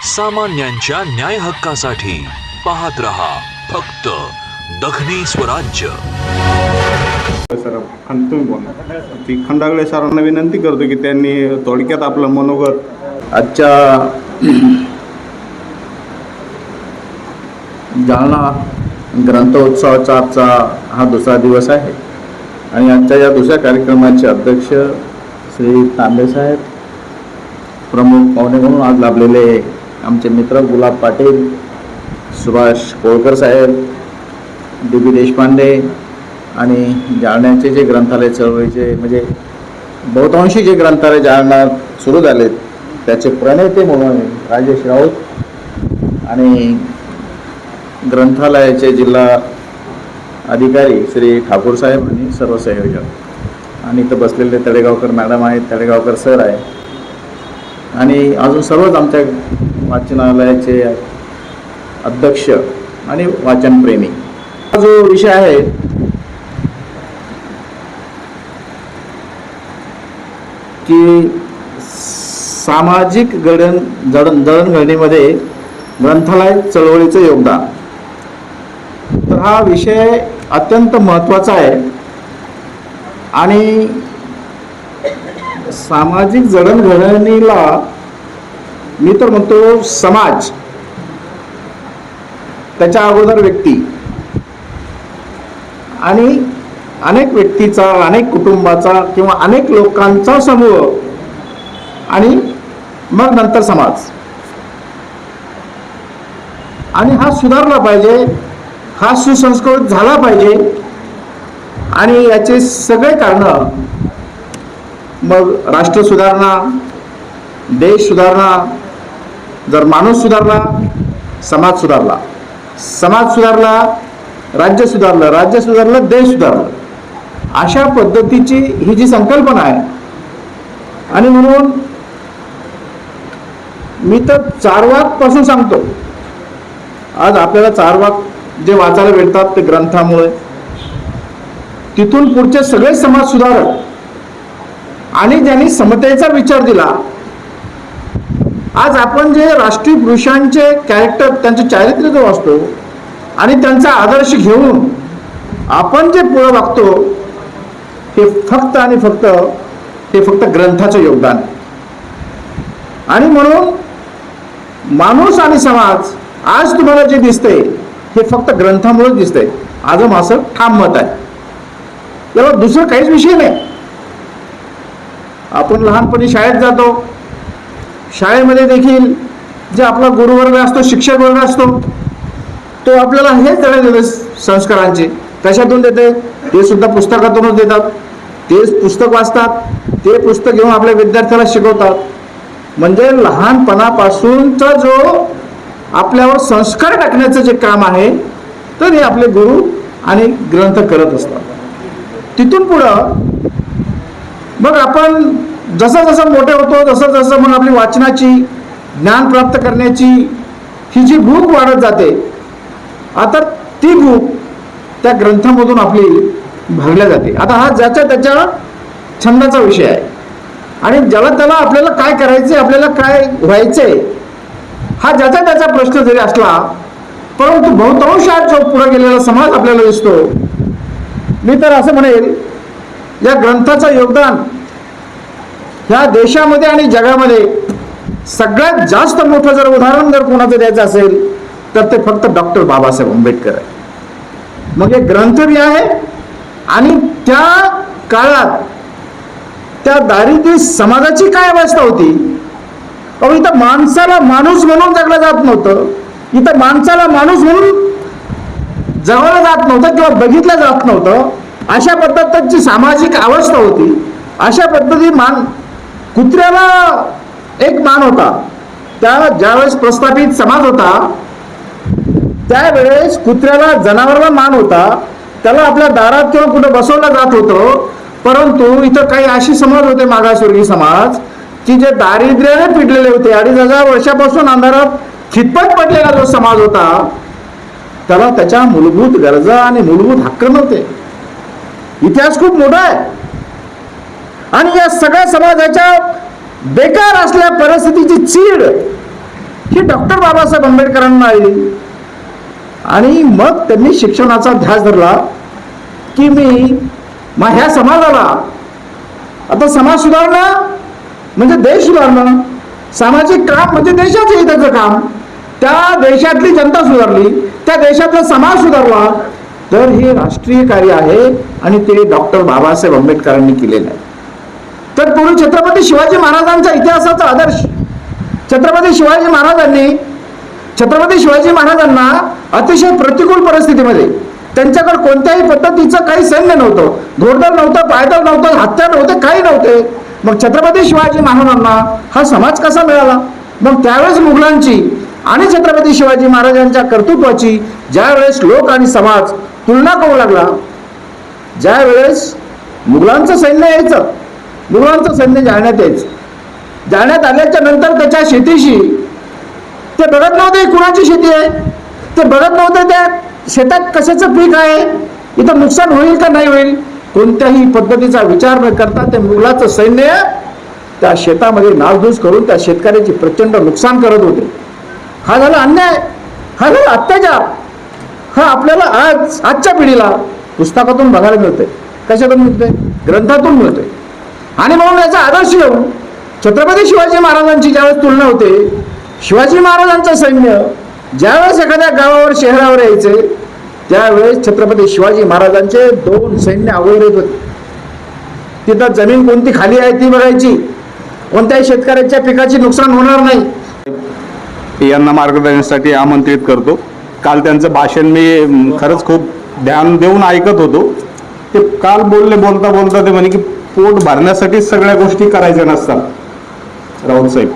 सामान्यांच्या न्याय हक्कासाठी पाहत रहा फक्त दखनी स्वराज्य. सर तुम्ही बोला. ती खंडागळे सरांना विनंती करतो की त्यांनी थोडक्यात आपलं मनोगत. आजच्या जालना ग्रंथोत्सवाचा आजचा हा दुसरा दिवस आहे आणि आजच्या या दुसऱ्या कार्यक्रमाचे अध्यक्ष श्री तांबे साहेब, प्रमुख पाहुणे म्हणून आज लाभलेले आमचे मित्र गुलाब पाटील, सुभाष कोळकर साहेब, डी बी देशपांडे आणि जालन्याचे जे ग्रंथालय चळवळीचे म्हणजे बहुतांशी जे ग्रंथालय जालन्यात सुरू झालेत त्याचे प्रणेते म्हणून राजेश राऊत आणि ग्रंथालयाचे जिल्हा अधिकारी श्री ठाकूर साहेब आणि सर्व संयोजक आणि इथं बसलेले तळेगावकर मॅडम आहेत, तळेगावकर सर आहे आणि अजून सर्वच आमच्या वाचनालयाचे अध्यक्ष आणि वाचनप्रेमी. हा जो विषय आहे की सामाजिक जडणघडणीमध्ये ग्रंथालय चळवळीचं योगदान, तर हा विषय अत्यंत महत्त्वाचा आहे आणि सामाजिक जडणघडणीला मी तर म्हणतो समाज, त्याच्या अगोदर व्यक्ती आणि अनेक व्यक्तीचा, अनेक कुटुंबाचा किंवा अनेक लोकांचा समूह आणि मग नंतर समाज. आणि हा सुधारला पाहिजे, हा सुसंस्कृत झाला पाहिजे आणि याचे सगळे कारण मग राष्ट्र सुधारणा, देश सुधारणा, जर माणूस सुधारला समाज सुधारला, समाज सुधारला राज्य सुधारलं, राज्य सुधारलं देश सुधारलं, अशा पद्धतीची ही जी संकल्पना आहे. आणि म्हणून मी तर चारवाक पासून सांगतो, आज आपल्याला चारवाक जे वाचायला भेटतात ते ग्रंथामुळे, तिथून पुढचे सगळे समाज सुधारक आणि ज्यांनी समतेचा विचार दिला. आज आपण जे राष्ट्रीय पुरुषांचे कॅरेक्टर, त्यांचे चारित्र्य जो असतो आणि त्यांचा आदर्श घेऊन आपण जे पुढे वागतो हे फक्त आणि फक्त ग्रंथाचं योगदान. आणि म्हणून माणूस आणि समाज आज तुम्हाला जे दिसतंय हे फक्त ग्रंथामुळेच दिसतंय. आज माझं ठाम मत आहे, याला दुसरं काहीच विषय नाही. आपण लहानपणी शाळेत जातो, शाळेमध्ये देखील जे आपला गुरुवर्ग असतो, शिक्षक वर्ग असतो, तो आपल्याला हेच धडे देते संस्कारांचे. कशातून देते? ते सुद्धा पुस्तकातूनच देतात. तेच पुस्तक वाचतात, ते पुस्तक घेऊन आपल्या विद्यार्थ्याला शिकवतात. म्हणजे लहानपणापासूनचा जो आपल्यावर संस्कार टाकण्याचं जे काम आहे तर हे आपले गुरु आणि ग्रंथ करत असतात. तिथून पुढं मग आपण जसं जसं मोठे होतो तसं तसं मग आपली वाचनाची, ज्ञान प्राप्त करण्याची ही जी भूक वाढत जाते. आता ती भूक त्या ग्रंथामधून आपली भरल्या जाते. आता हा ज्याच्या त्याच्या छंदाचा विषय आहे आणि ज्याला त्याला आपल्याला काय करायचे, आपल्याला काय व्हायचे हा ज्याचा त्याचा प्रश्न जरी असला, परंतु बहुतांशात जो पुढे गेलेला समाज आपल्याला दिसतो. मी तर असं म्हणेल, या ग्रंथाचं योगदान ह्या देशामध्ये आणि जगामध्ये सगळ्यात जास्त मोठं जर उदाहरण जर कोणाचं द्यायचं असेल तर ते फक्त डॉक्टर बाबासाहेब आंबेडकर आहे. मग हे ग्रंथ बी आहे आणि त्या काळात त्या दारिद्र्य समाजाची काय अवस्था होती. अहो, इथं माणसाला माणूस म्हणून जगलं जात नव्हतं, इथं माणसाला माणूस म्हणून जगवलं जात नव्हतं किंवा बघितलं जात नव्हतं. अशा पद्धतीची सामाजिक अवस्था होती. अशा पद्धती कुत्र्याला एक मान होता. त्या ज्यावेळेस प्रस्थापित समाज होता त्यावेळेस कुत्र्याला, जनावराला मान होता. त्याला आपल्या दारात किंवा कुठं बसवलं जात होतं. परंतु इथं काही असे समाज होते, मागासवर्गीय समाज, की जे दारिद्र्याने पिडलेले होते. 2500 वर्षापासून अंधारात खितपत पडलेला जो समाज होता त्याला त्याच्या मूलभूत गरजा आणि मूलभूत हक्क नव्हते. इतिहास खूप मोठा आहे आणि या सगळ्या समाजाच्या बेकार असल्या परिस्थितीची चीड ही डॉक्टर बाबासाहेब आंबेडकरांना आली. आणि मग त्यांनी शिक्षणाचा ध्यास धरला की मी ह्या समाजाला, आता समाज सुधारणं म्हणजे देश सुधारणं, सामाजिक काम म्हणजे देशाच्या हिताचं काम. त्या देशातली जनता सुधारली, त्या देशातला समाज सुधारला, तर हे राष्ट्रीय कार्य आहे आणि ते डॉक्टर बाबासाहेब आंबेडकरांनी केलेलं आहे. तर पूर्वी छत्रपती शिवाजी महाराजांचा इतिहासाचा आदर्श, छत्रपती शिवाजी महाराजांना अतिशय प्रतिकूल परिस्थितीमध्ये, त्यांच्याकडे कोणत्याही पद्धतीचं काही सैन्य नव्हतं, घोडदळ नव्हतं, पायदळ नव्हतं, हत्यार नव्हते, काही नव्हते. मग छत्रपती शिवाजी महाराजांना हा समाज कसा मिळाला? मग त्यावेळेस मुघलांची आणि छत्रपती शिवाजी महाराजांच्या कर्तृत्वाची ज्यावेळेस लोक आणि समाज तुलना करू लागला, ज्यावेळेस मुघलांचं सैन्य यायचं, मुघलांचं सैन्य जाळण्यात यायचं, जाळण्यात आल्याच्या नंतर त्याच्या शेतीशी ते बघत नव्हते कुणाची शेती आहे, ते बघत नव्हते त्या शेतात कशाचं पीक आहे, इथं नुकसान होईल का नाही होईल, कोणत्याही पद्धतीचा विचार न करता ते मुघलाचं सैन्य त्या शेतामध्ये नासधूस करून त्या शेतकऱ्याची प्रचंड नुकसान करत होते. हा झाला अन्याय, हा झाला अत्याचार. हा आपल्याला आजच्या पिढीला पुस्तकातून बघायला मिळतोय. कशातून मिळतोय? ग्रंथातून मिळतोय. आणि म्हणून याचा आदर्श घेऊन छत्रपती शिवाजी महाराजांची ज्यावेळेस तुलना होते, शिवाजी महाराजांचं सैन्य ज्यावेळेस एखाद्या गावावर शहरावर यायचे, त्यावेळेस छत्रपती शिवाजी महाराजांचे 2 सैन्य अगोदर येत होते. तिथं जमीन कोणती खाली आहे ती बघायची, कोणत्याही शेतकऱ्याच्या पिकाची नुकसान होणार नाही. यांना मार्गदर्शनासाठी आमंत्रित करतो. काल त्यांचं भाषण मी खरंच खूप ध्यान देऊन ऐकत होतो. ते काल बोलता बोलता ते म्हणे की पोट भरण्यासाठीच सगळ्या गोष्टी करायच्या नसतात. राऊत साहेब,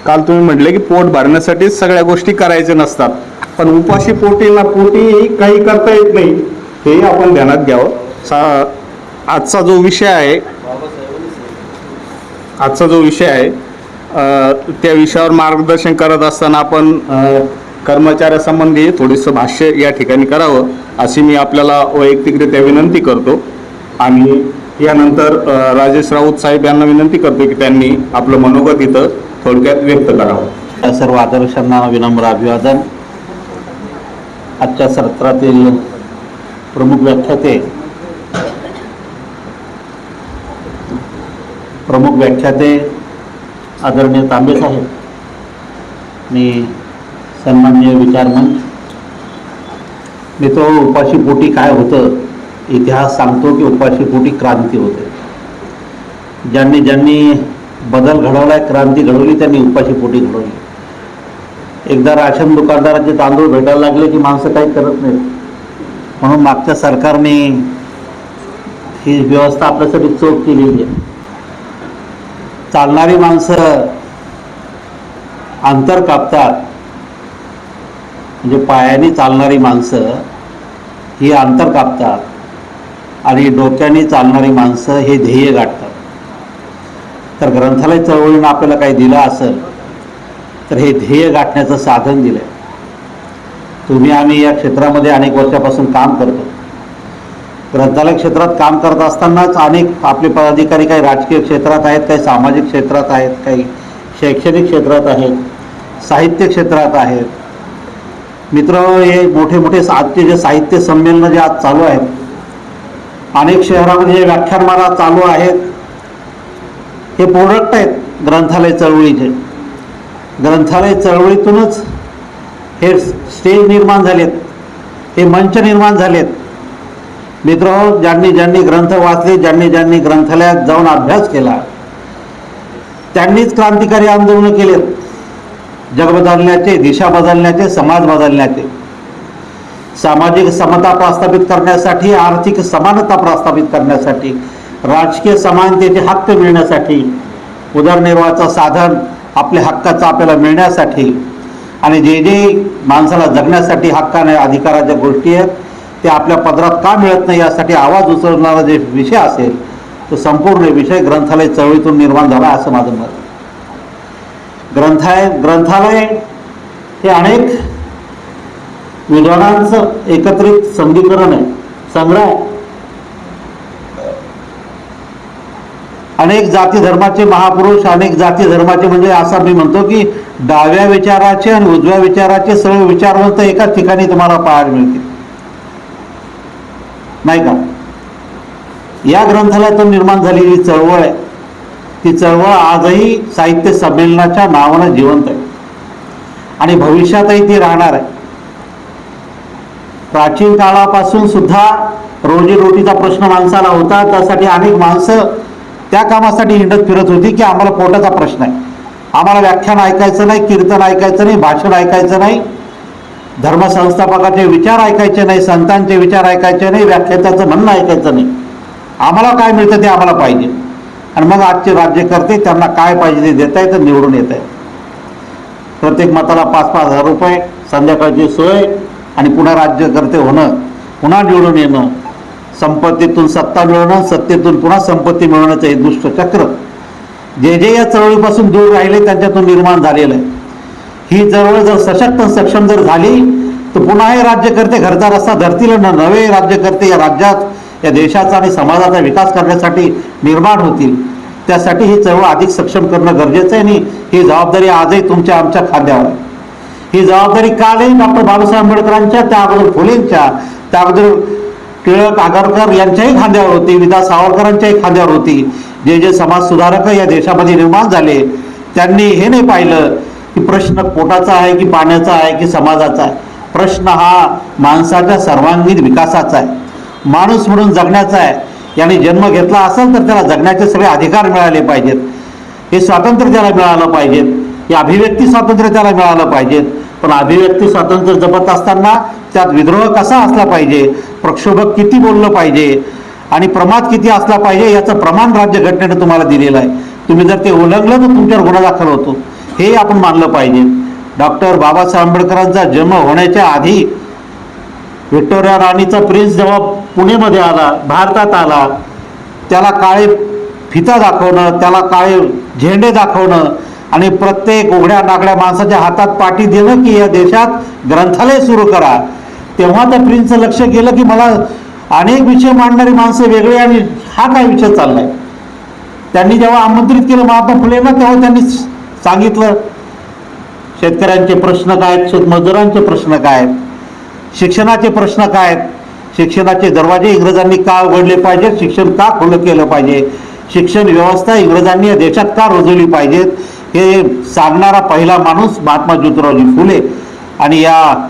काल तुम्ही म्हटले की पोट भरण्यासाठीच सगळ्या गोष्टी करायच्या नसतात, पण उपाशी पोटी काही करता येत नाही, हेही आपण ध्यानात घ्यावं. आजचा जो विषय आहे त्या विषयावर मार्गदर्शन करत असताना आपण कर्मचाऱ्यासंबंधी थोडंसं भाष्य या ठिकाणी करावं अशी मी आपल्याला वैयक्तिकरित्या विनंती करतो. आणि यानंतर राजेश राऊत साहेब यांना विनंती करतो की त्यांनी आपलं मनोगत इथं थोडक्यात व्यक्त करावं. या सर्व आदर्शांना विनम्र अभिवादन. आजच्या सत्रातील प्रमुख व्याख्याते आदरणीय तांबे साहेब, मी सन्माननीय विचारमंच, मी तो उपाशीपोटी काय होतं इतिहास सांगतो की उपाशीपोटी क्रांती होते. ज्यांनी बदल घडवलाय, क्रांती घडवली, त्यांनी उपाशीपोटी घडवली. एकदा राशन दुकानदाराचे तांदूळ भेटायला लागले की माणसं काही करत नाहीत, म्हणून मागच्या सरकारने ही व्यवस्था आपल्यासाठी चोख केलेली आहे. चालणारी माणसं अंतर कापतात, म्हणजे पायाने चालणारी माणसं ही अंतर कापतात आणि डोक्याने चालणारी माणसं हे ध्येय गाठतात. तर ग्रंथालय चळवळीनं आपल्याला काही दिलं असेल तर हे ध्येय गाठण्याचं साधन दिलं आहे. आम्ही या क्षेत्रामध्ये अनेक वर्षापासून काम करतो. ग्रंथालय क्षेत्रात काम करत असतानाच अनेक आपले पदाधिकारी काही राजकीय क्षेत्रात आहेत, काही सामाजिक क्षेत्रात आहेत, काही शैक्षणिक क्षेत्रात आहेत, साहित्य क्षेत्रात आहेत. मित्र, हे मोठे आजचे जे साहित्य संमेलनं जे आज चालू आहेत, अनेक शहरामध्ये जे व्याख्यानमाला चालू आहेत, हे प्रोडक्ट आहेत ग्रंथालय चळवळीचे. ग्रंथालय चळवळीतूनच हे स्टेज निर्माण झालेत, हे मंच निर्माण झालेत. मित्र, ज्यांनी ग्रंथ वाचले, ज्यांनी ग्रंथालयात जाऊन अभ्यास केला, त्यांनीच क्रांतिकारी आंदोलन केलेत. जग बदलण्याचे, दिशा बदलण्याचे, समाज बदलण्याचे, सामाजिक समता प्रस्थापित करण्यासाठी, आर्थिक समानता प्रस्थापित करण्यासाठी, राजकीय समानतेचे हक्क मिळण्यासाठी, उदरनिर्वाहाचं साधन आपल्या हक्काचं आपल्याला मिळण्यासाठी, आणि जे माणसाला जगण्यासाठी हक्काने अधिकाराच्या गोष्टी आहेत ते आपल्या पदरात का मिळत नाही यासाठी आवाज उचलणारा जे विषय असेल तो संपूर्ण विषय ग्रंथालय चळवळीतून निर्माण झाला असं माझं मत. ग्रंथालय हे अनेक विद्वानांचं एकत्रित संगीकरण आहे, संग्रह आहे. अनेक जाती धर्माचे महापुरुष, अनेक जाती धर्माचे म्हणजे असं मी म्हणतो की डाव्या विचाराचे आणि उजव्या विचाराचे सर्व विचारवंत एकाच ठिकाणी तुम्हाला पाहायला मिळतील, नाही का? या ग्रंथालयातून निर्माण झालेली चळवळ आहे, ती चळवळ आजही साहित्य संमेलनाच्या नावानं जिवंत आहे आणि भविष्यातही ती राहणार आहे. प्राचीन काळापासून सुद्धा रोजीरोटीचा प्रश्न माणसाला होता, त्यासाठी अनेक माणसं त्या कामासाठी हिंडत फिरत होती की आम्हाला पोटाचा प्रश्न आहे, आम्हाला व्याख्यान ऐकायचं नाही, कीर्तन ऐकायचं नाही, भाषण ऐकायचं नाही, धर्मसंस्थापकाचे विचार ऐकायचे नाही, संतांचे विचार ऐकायचे नाही, व्याख्यात्याचं म्हणणं ऐकायचं नाही, आम्हाला काय मिळतं ते आम्हाला पाहिजे. आणि मग आजचे राज्यकर्ते त्यांना काय पाहिजे ते देत आहेत, निवडून येत आहेत. प्रत्येक मताला 5,000 रुपये, संध्याकाळची सोय आणि पुन्हा राज्यकर्ते होणं, पुन्हा निवडून येणं, संपत्तीतून सत्ता मिळवणं, सत्तेतून पुन्हा संपत्ती मिळवण्याचं हे दुष्ट चक्र जे जे या चळवळीपासून दूर राहिले त्यांच्यातून निर्माण झालेलं आहे. ही चळवळ जर सशक्त सक्षम जर झाली तर पुन्हा हे राज्यकर्ते घरचा रस्ता धरतील, नवे राज्यकर्ते या राज्यात, या देशाचा आणि समाजाचा विकास करण्यासाठी निर्माण होतील. त्यासाठी ही चळवळ अधिक सक्षम करणं गरजेचं आहे आणि ही जबाबदारी आजही तुमच्या आमच्या खांद्यावर आहे. ही जबाबदारी कालही डॉक्टर बाबासाहेब आंबेडकरांच्या, त्या अगोदर फुलेंच्या, त्या अगोदर टिळक आगरकर यांच्याही खांद्यावर होती, विदा सावरकरांच्याही खांद्यावर होती. जे जे समाज सुधारक या देशामध्ये निर्माण झाले त्यांनी हे नाही पाहिलं की प्रश्न पोटाचा आहे की पाण्याचा आहे की समाजाचा आहे. प्रश्न हा माणसाच्या सर्वांगीण विकासाचा आहे, माणूस म्हणून जगण्याचा आहे. याने जन्म घेतला असेल तर त्याला जगण्याचे सगळे अधिकार मिळाले पाहिजेत, हे स्वातंत्र्य त्याला मिळालं पाहिजे, हे अभिव्यक्ती स्वातंत्र्य त्याला मिळालं पाहिजे. पण अभिव्यक्ती स्वातंत्र्य जपत असताना त्यात विद्रोह कसा असला पाहिजे, प्रक्षोभक किती बोललं पाहिजे आणि प्रमाद किती असला पाहिजे याचं प्रमाण राज्यघटनेने तुम्हाला दिलेलं आहे. तुम्ही जर ते उल्लंघलं तर तुमच्यावर गुन्हा दाखल होतो, हे आपण मानलं पाहिजे. डॉक्टर बाबासाहेब आंबेडकरांचा जन्म होण्याच्या आधी व्हिक्टोरिया राणीचा प्रिन्स जेव्हा पुणेमध्ये आला, भारतात आला, त्याला काळे फिता दाखवणं, त्याला काळे झेंडे दाखवणं आणि प्रत्येक उघड्या नागड्या माणसाच्या हातात पाटी देणं की या देशात ग्रंथालय सुरू करा, तेव्हा त्या प्रिन्सचं लक्ष गेलं की मला अनेक विषय मांडणारी माणसं वेगळी आणि हा काय विषय चाललाय. त्यांनी जेव्हा आमंत्रित केलं महात्मा फुलेंना तेव्हा त्यांनी सांगितलं शेतकऱ्यांचे प्रश्न काय आहेत, शेतमजुरांचे प्रश्न काय आहेत, शिक्षणाचे प्रश्न काय आहेत, शिक्षणाचे दरवाजे इंग्रजांनी का उघडले पाहिजेत, शिक्षण का खुलं केलं पाहिजे, शिक्षण व्यवस्था इंग्रजांनी या देशात का रुजवली पाहिजेत, हे सांगणारा पहिला माणूस महात्मा ज्योतिरावजी फुले. आणि या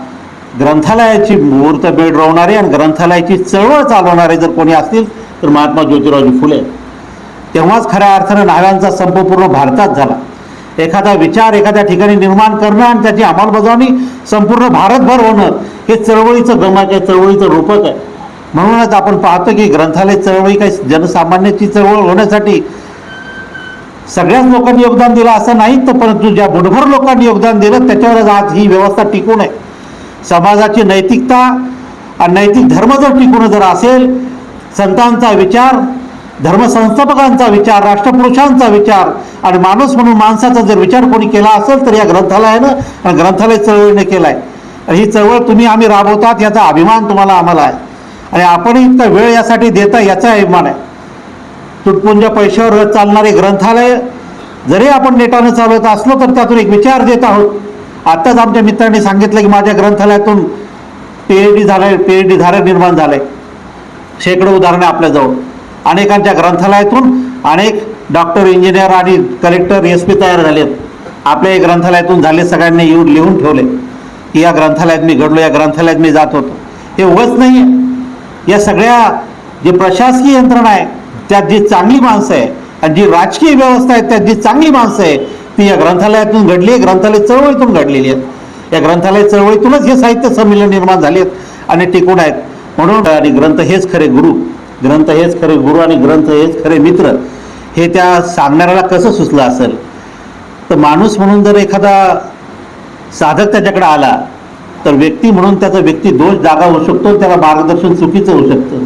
ग्रंथालयाची मुहूर्तमेढ रोवणारे आणि ग्रंथालयाची चळवळ चालवणारे जर कोणी असतील तर महात्मा ज्योतिरावजी फुले. तेव्हाच खऱ्या अर्थानं न्हाव्यांचा संप पूर्ण भारतात झाला. एखादा विचार एखाद्या ठिकाणी निर्माण करणं आणि त्याची अंमलबजावणी संपूर्ण भारतभर होणं हे चळवळीचं गमक आहे, चळवळीचं रूपक आहे. म्हणूनच आपण पाहतो की ग्रंथालय चळवळी काही जनसामान्याची चळवळ होण्यासाठी सगळ्याच लोकांनी योगदान दिलं असं नाही, तर परंतु ज्या बुडभर लोकांनी योगदान दिलं त्याच्यावरच आज ही व्यवस्था टिकून आहे. समाजाची नैतिकता आणि नैतिक धर्म जर टिकून जर असेल, संतांचा विचार, धर्मसंस्थापकांचा विचार, राष्ट्रपुरुषांचा विचार आणि माणूस म्हणून माणसाचा जर विचार कोणी केला असेल तर या ग्रंथालयानं आणि ग्रंथालय चळवळीने केलाय. ही चळवळ तुम्ही आम्ही राबवतात याचा अभिमान तुम्हाला आम्हाला आहे आणि आपण इतका वेळ यासाठी देता याचा अभिमान आहे. तुटपुंजा पैशावर चालणारे ग्रंथालय जरी आपण नेटानं चालवत असलो तर त्यातून एक विचार देत आहोत. आत्ताच आमच्या मित्रांनी सांगितलं की माझ्या ग्रंथालयातून PhD झालंय, PhD धारक निर्माण झालंय. शेकडो उदाहरणे आपल्याजवळ. अनेकांच्या ग्रंथालयातून अनेक डॉक्टर, इंजिनियर आणि कलेक्टर, SP तयार झालेत. आपल्या ग्रंथालयातून झाले. सगळ्यांनी येऊन लिहून ठेवले की या ग्रंथालयात मी घडलो, या ग्रंथालयात मी जात होतो. हे उगाच नाही आहे. या सगळ्या जी प्रशासकीय यंत्रणा आहे त्यात जी चांगली माणसं आहे आणि जी राजकीय व्यवस्था आहे त्यात जी चांगली माणसं आहे ती या ग्रंथालयातून घडली आहे, ग्रंथालय चळवळीतून घडलेली आहे. या ग्रंथालय चळवळीतूनच हे साहित्य संमेलन निर्माण झाले आहेत आणि टिकून आहेत. म्हणून आणि ग्रंथ हेच खरे गुरु, ग्रंथ हेच खरे गुरु आणि ग्रंथ हेच खरे मित्र, हे त्या सांगणाऱ्याला कसं सुचलं असेल. तर माणूस म्हणून जर एखादा साधक त्याच्याकडे आला तर व्यक्ती म्हणून त्याचा व्यक्ती दोष जागा होऊ शकतो, त्याला मार्गदर्शन चुकीचं होऊ शकतं.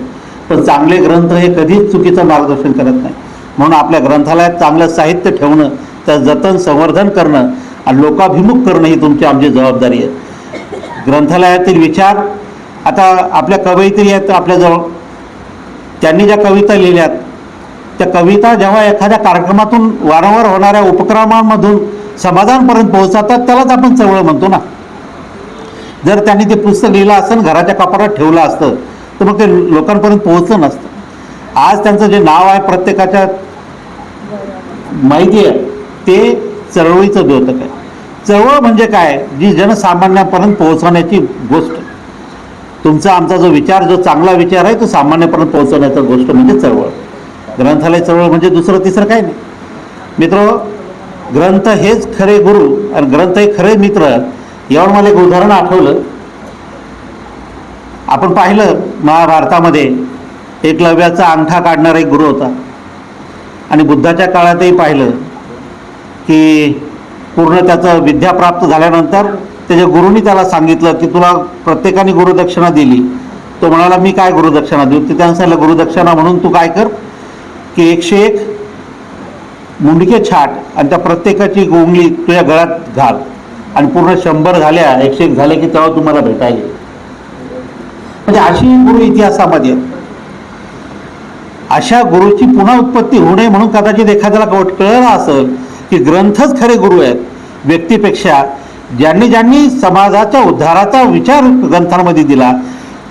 पण चांगले ग्रंथ हे कधीच चुकीचं मार्गदर्शन करत नाही. म्हणून आपल्या ग्रंथालयात चांगलं साहित्य ठेवणं, त्याचं जतन संवर्धन करणं आणि लोकाभिमुख करणं ही तुमची आमची जबाबदारी आहे. ग्रंथालयातील विचार, आता आपल्या कवयित्री आहेत आपल्याजवळ, त्यांनी ज्या कविता लिहिल्यात त्या त्या कविता जेव्हा एखाद्या कार्यक्रमातून वारंवार होणाऱ्या उपक्रमांमधून समाजांपर्यंत पोहोचतात त्यालाच आपण चळवळ म्हणतो ना. जर त्यांनी ते पुस्तक लिहिलं असतं घराच्या कपाटात ठेवलं असतं तर मग ते लोकांपर्यंत पोहोचलं नसतं. आज त्यांचं जे नाव आहे प्रत्येकाच्या माहिती आहे ते चळवळीचं द्योतक आहे. चळवळ म्हणजे काय, जी जनसामान्यांपर्यंत पोहोचवण्याची गोष्ट. तुमचा आमचा जो विचार, जो चांगला विचार आहे तो सामान्यपर्यंत पोहोचवण्याचा गोष्ट म्हणजे चळवळ. ग्रंथालय चळवळ म्हणजे दुसरं तिसरं काही नाही. मित्र, ग्रंथ हेच खरे गुरु आणि ग्रंथ हे खरे मित्र. यावर मला एक उदाहरण आठवलं. आपण पाहिलं महाभारतामध्ये एकलव्याचा अंगठा काढणारा एक गुरु होता आणि बुद्धाच्या काळातही पाहिलं की पूर्ण त्याचं विद्या प्राप्त झाल्यानंतर त्याच्या गुरुनी त्याला सांगितलं की तुला प्रत्येकाने गुरुदक्षिणा दिली. तो म्हणाला मी काय गुरुदक्षिणा देऊ. ते त्यानं सांगितलं गुरुदक्षिणा म्हणून तू काय कर की 101 मुंडके छाट आणि त्या प्रत्येकाची उंगली तुझ्या गळ्यात घाल आणि पूर्ण 100 झाल्या 101 झाले की तेव्हा तुम्हाला भेटायला येईल. म्हणजे अशी गुरु इतिहासामध्ये आहेत. अशा गुरुची पुन्हा उत्पत्ती होऊ नये म्हणून कदाचित एखाद्याला कळलं असेल की ग्रंथच खरे गुरु आहेत व्यक्तीपेक्षा. ज्यांनी ज्यांनी समाजाच्या उद्धाराचा विचार ग्रंथांमध्ये दिला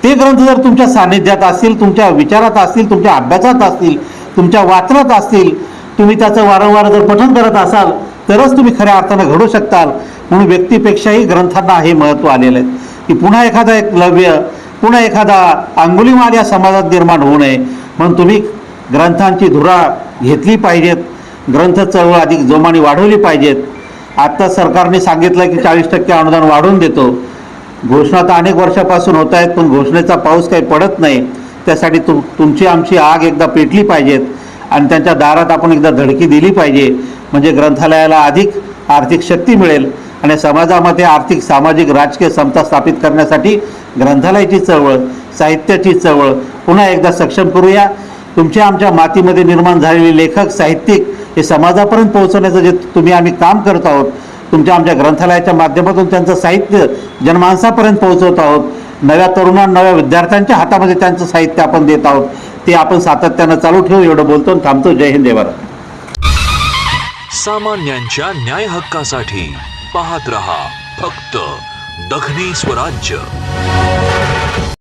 ते ग्रंथ जर तुमच्या सान्निध्यात असतील, तुमच्या विचारात असतील, तुमच्या अभ्यासात असतील, तुमच्या वाचनात असतील, तुम्ही त्याचं वारंवार जर पठण करत असाल तरच तुम्ही खऱ्या अर्थानं घडू शकताल. म्हणून व्यक्तीपेक्षाही ग्रंथांना हे महत्त्व आलेलं आहे की पुन्हा एखादा एकलव्य, पुन्हा एखादा अंगुलीमाल या समाजात निर्माण होऊ नये म्हणून तुम्ही ग्रंथांची धुरा घेतली पाहिजेत. ग्रंथ चळवळ अधिक जोमाने वाढवली पाहिजेत. आत्ता सरकारने सांगितलं की 40% अनुदान वाढवून देतो. घोषणा तर अनेक वर्षापासून होत आहेत पण घोषणेचा पाऊस काही पडत नाही. त्यासाठी तुमची आमची आग एकदा पेटली पाहिजेत आणि त्यांच्या दारात आपण एकदा धडकी दिली पाहिजे. म्हणजे ग्रंथालयाला अधिक आर्थिक शक्ती मिळेल आणि समाजामध्ये आर्थिक, सामाजिक, राजकीय समता स्थापित करण्यासाठी ग्रंथालयाची चळवळ, साहित्याची चळवळ पुन्हा एकदा सक्षम करूया. तुमच्या आमच्या मातीमध्ये निर्माण झालेले लेखक, साहित्यिक हे समाजापर्यंत पोहोचवण्याचं जे तुम्ही आम्ही काम करत आहोत, तुमच्या आमच्या ग्रंथालयाच्या माध्यमातून त्यांचं साहित्य जनमानसापर्यंत पोहोचवत आहोत. नव्या तरुणांना, नव्या विद्यार्थ्यांच्या हातामध्ये त्यांचं साहित्य आपण देत आहोत. ते आपण सातत्यानं चालू ठेवू. एवढं बोलतो आणि थांबतो. जय हिंद, जय भारत. सामान्यांच्या न्याय हक्कासाठी पाहत रहा फक्त दखनी स्वराज्य.